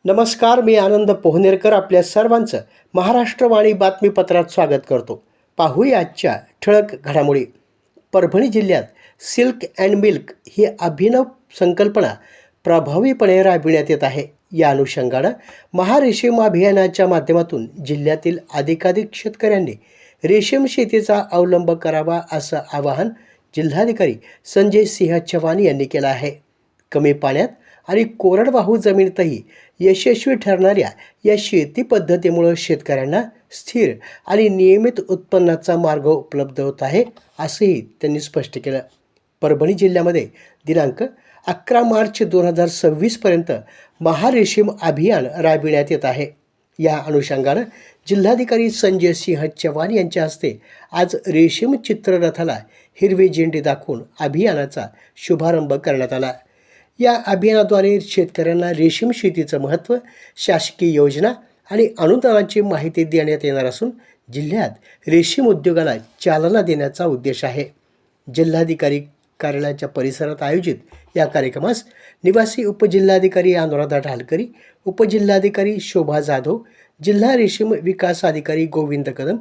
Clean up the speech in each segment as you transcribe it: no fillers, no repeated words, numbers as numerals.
नमस्कार, मी आनंद पोहनेरकर आपल्या सर्वांचं महाराष्ट्रवाणी बातमीपत्रात स्वागत करतो. पाहूया आजच्या ठळक घडामोडी. परभणी जिल्ह्यात सिल्क अँड मिल्क ही अभिनव संकल्पना प्रभावीपणे राबविण्यात येत आहे. या अनुषंगानं महारेशीम अभियानाच्या माध्यमातून जिल्ह्यातील अधिकाधिक शेतकऱ्यांनी रेशीम शेतीचा अवलंब करावा असं आवाहन जिल्हाधिकारी संजय सिंह चव्हाण यांनी केलं आहे. कमी पाण्यात आणि कोरडवाहू जमिनीतही यशस्वी ठरणाऱ्या या शेती पद्धतीमुळे शेतकऱ्यांना स्थिर आणि नियमित उत्पन्नाचा मार्ग उपलब्ध होत आहे, असंही त्यांनी स्पष्ट केलं. परभणी जिल्ह्यामध्ये दिनांक 11 मार्च 2026 महारेशीम अभियान राबविण्यात येत आहे. या अनुषंगानं जिल्हाधिकारी संजय सिंह चव्हाण यांच्या हस्ते आज रेशीम चित्ररथाला हिरवी झेंडी दाखवून अभियानाचा शुभारंभ करण्यात आला. या अभियानाद्वारे शेतकऱ्यांना रेशीम शेतीचं महत्त्व, शासकीय योजना आणि अनुदानाची माहिती देण्यात येणार असून जिल्ह्यात रेशीम उद्योगाला चालना देण्याचा उद्देश आहे. जिल्हाधिकारी कार्यालयाच्या परिसरात आयोजित या कार्यक्रमास निवासी उपजिल्हाधिकारी अनुराधा ढालकरी, उपजिल्हाधिकारी शोभा जाधव, जिल्हा रेशीम विकास अधिकारी गोविंद कदम,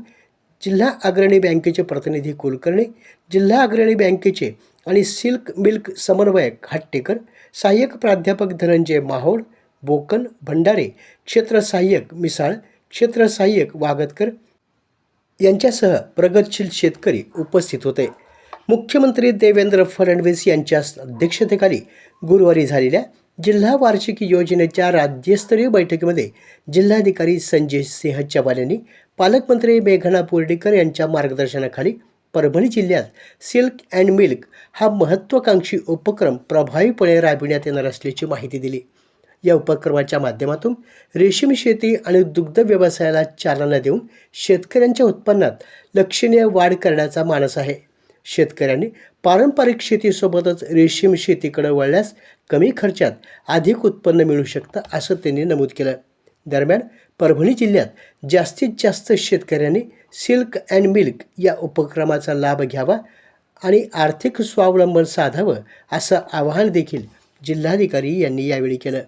जिल्हा अग्रणी बँकेचे प्रतिनिधी कुलकर्णी, जिल्हा अग्रणी बँकेचे आणि सिल्क मिल्क समन्वयक हट्टेकर, सहाय्यक प्राध्यापक धनंजय माहोड, बोकन, भंडारे, क्षेत्र सहाय्यक मिसाळ, क्षेत्र सहाय्यक वागतकर यांच्यासह प्रगतशील शेतकरी उपस्थित होते. मुख्यमंत्री देवेंद्र फडणवीस यांच्या अध्यक्षतेखाली गुरुवारी झालेल्या जिल्हा वार्षिक योजनेच्या राज्यस्तरीय बैठकीमध्ये जिल्हाधिकारी संजय सिंह चव्हाण यांनी पालकमंत्री मेघना बोर्डीकर यांच्या मार्गदर्शनाखाली परभणी जिल्ह्यात सिल्क अँड मिल्क हा महत्त्वाकांक्षी उपक्रम प्रभावीपणे राबविण्यात येणार असल्याची माहिती दिली. या उपक्रमाच्या माध्यमातून रेशीम शेती आणि दुग्ध व्यवसायाला चालना देऊन शेतकऱ्यांच्या उत्पन्नात लक्षणीय वाढ करण्याचा मानस आहे. शेतकऱ्यांनी पारंपरिक शेतीसोबतच रेशीम शेतीकडे वळल्यास कमी खर्चात अधिक उत्पन्न मिळू शकतं, असं त्यांनी नमूद केलं. दरम्यान परभणी जिल्ह्यात जास्तीत जास्त शेतकऱ्यांनी सिल्क अँड मिल्क या उपक्रमाचा लाभ घ्यावा आणि आर्थिक स्वावलंबन साधावं, असं आवाहन देखील जिल्हाधिकारी यांनी यावेळी केलं.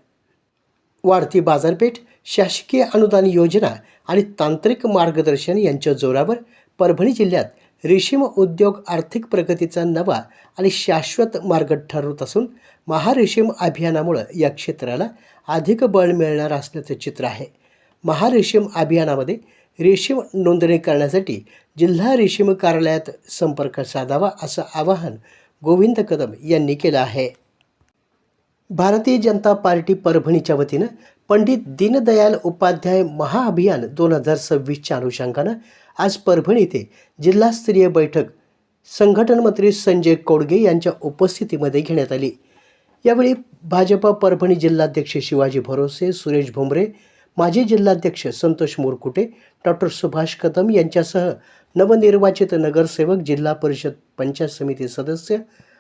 वाढती बाजारपेठ, शासकीय अनुदान योजना आणि तांत्रिक मार्गदर्शन यांच्या जोरावर परभणी जिल्ह्यात रेशीम उद्योग आर्थिक प्रगतीचा नवा आणि शाश्वत मार्ग ठरवत असून महारेशीम अभियानामुळे या क्षेत्राला अधिक बळ मिळणार असल्याचं चित्र आहे. महारेशीम अभियानामध्ये रेशीम नोंदणी करण्यासाठी जिल्हा रेशीम कार्यालयात संपर्क साधावा, असं आवाहन गोविंद कदम यांनी केलं आहे. भारतीय जनता पार्टी परभणीच्या वतीनं पंडित दीनदयाल उपाध्याय महाअभियान 2026च्या अनुषंगानं आज परभणी येथे जिल्हास्तरीय बैठक संघटन मंत्री संजय कौडगे यांच्या उपस्थितीमध्ये घेण्यात आली. यावेळी भाजप परभणी जिल्हाध्यक्ष शिवाजी भरोसे, सुरेश भुमरे, माजी जिल्हाध्यक्ष संतोष मोरकुटे, डॉक्टर सुभाष कदम यांच्यासह नवनिर्वाचित नगरसेवक, जिल्हा परिषद पंचायत समिती सदस्य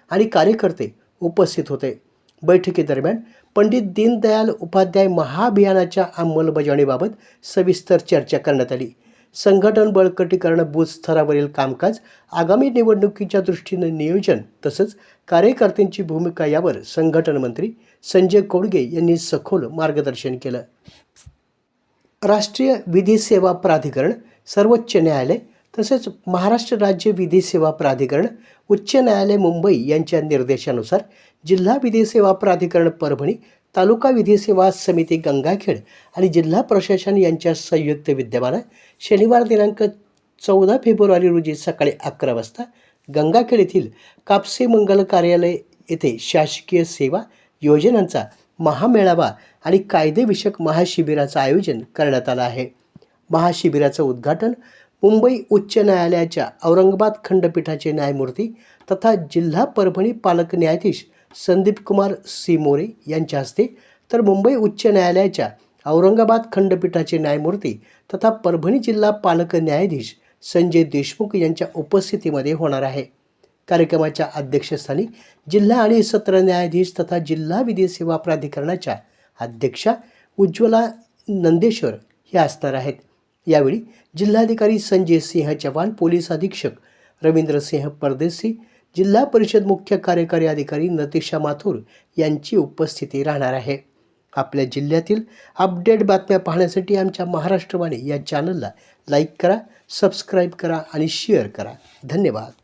आणि कार्यकर्ते उपस्थित होते. बैठकीदरम्यान पंडित दीनदयाल उपाध्याय महाअभियानाच्या अंमलबजावणीबाबत सविस्तर चर्चा करण्यात आली. संघटन बळकटीकरण, बूथ स्तरावरील कामकाज, आगामी निवडणुकीच्या दृष्टीनं नियोजन तसंच कार्यकर्त्यांची भूमिका यावर संघटन मंत्री संजय कौडगे यांनी सखोल मार्गदर्शन केलं. राष्ट्रीय विधी सेवा प्राधिकरण, सर्वोच्च न्यायालय तसेच महाराष्ट्र राज्य विधी सेवा प्राधिकरण, उच्च न्यायालय मुंबई यांच्या निर्देशानुसार जिल्हा विधी सेवा प्राधिकरण परभणी, तालुका विधी सेवा समिती गंगाखेड आणि जिल्हा प्रशासन यांच्या संयुक्त विद्यमानं शनिवार दिनांक 14 फेब्रुवारी रोजी सकाळी 11 वाजता गंगाखेड येथील कापसे मंगल कार्यालय येथे शासकीय सेवा योजनांचा महामेळावा आणि कायदेविषयक महाशिबिराचं आयोजन करण्यात आलं आहे. महाशिबिराचं उद्घाटन मुंबई उच्च न्यायालयाच्या औरंगाबाद खंडपीठाचे न्यायमूर्ती तथा जिल्हा परभणी पालक न्यायाधीश संदीप कुमार सी मोरे यांच्या हस्ते, तर मुंबई उच्च न्यायालयाच्या औरंगाबाद खंडपीठाचे न्यायमूर्ती तथा परभणी जिल्हा पालक न्यायाधीश संजय देशमुख यांच्या उपस्थितीमध्ये होणार आहे. कार्यक्रमाच्या अध्यक्षस्थानी जिल्हा आणि सत्र न्यायाधीश तथा जिल्हा विधी सेवा प्राधिकरणाच्या अध्यक्षा उज्ज्वला नंदेश्वर हे असणार आहेत. यावेळी जिल्हाधिकारी संजय सिंह चव्हाण, पोलीस अधीक्षक रवींद्र सिंह परदेसी, जिल्हा परिषद मुख्य कार्यकारी अधिकारी नतीशा माथुर यांची उपस्थिती राहणार आहे. आपल्या जिल्ह्यातील अपडेट बातम्या पाहण्यासाठी आमच्या महाराष्ट्रवाणी या चॅनलला लाईक करा, सबस्क्राईब करा आणि शेअर करा. धन्यवाद.